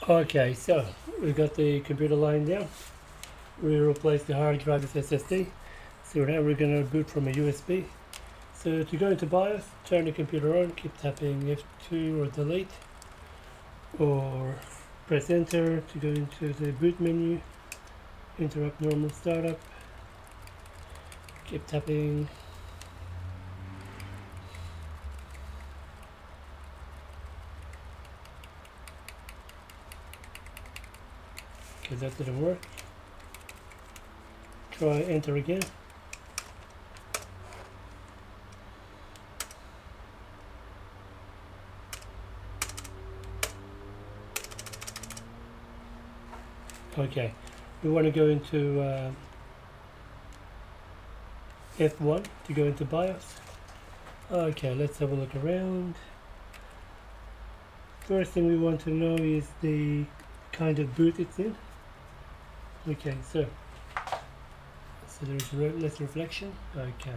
Okay, so we got the computer line down. We replaced the hard drive with SSD. So now we're going to boot from a USB. So to go into BIOS, turn the computer on, keep tapping F2 or delete, or press enter to go into the boot menu, interrupt normal startup, keep tapping. Okay, that didn't work. Try enter again. Okay, we want to go into F1 to go into BIOS. Okay, let's have a look around. First thing we want to know is the kind of boot it's in. Okay, so there's less reflection. Okay,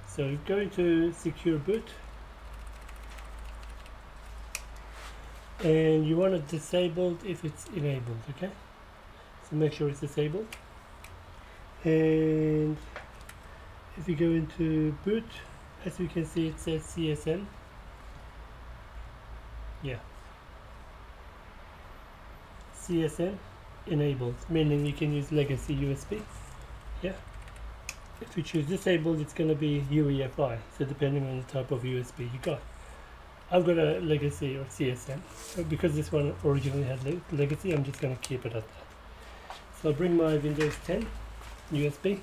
so go into secure boot, and you want it disabled if it's enabled. Okay, so make sure it's disabled. And if you go into boot, as you can see, it says CSM. Yeah, CSM enabled, meaning you can use legacy USB. Yeah, if you choose disabled, it's going to be UEFI, so depending on the type of USB you got. I've got a legacy or CSM, so because this one originally had legacy, I'm just going to keep it at that. So I'll bring my Windows 10 USB.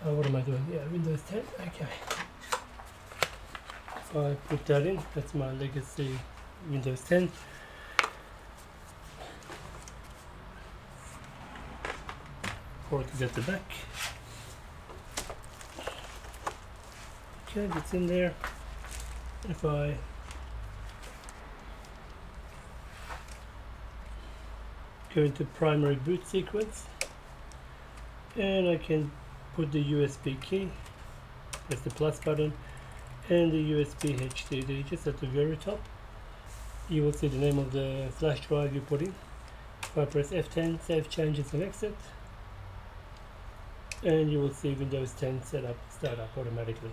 What am I doing? Yeah, Windows 10. Okay. If I put that in, that's my legacy Windows 10. Port is at the back. Okay, that's in there. If I go into primary boot sequence, and I can put the USB key, press the plus button, and the USB HDD just at the very top. You will see the name of the flash drive you put in. If I press F10, save changes and exit, and you will see Windows 10 start up automatically.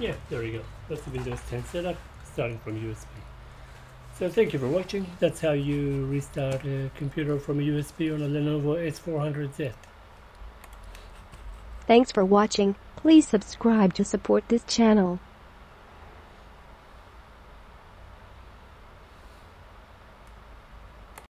Yeah, there you go. That's the Windows 10 setup, starting from USB. So thank you for watching. That's how you restart a computer from a USB on a LENOVO S400z. Thanks for watching. Please subscribe to support this channel.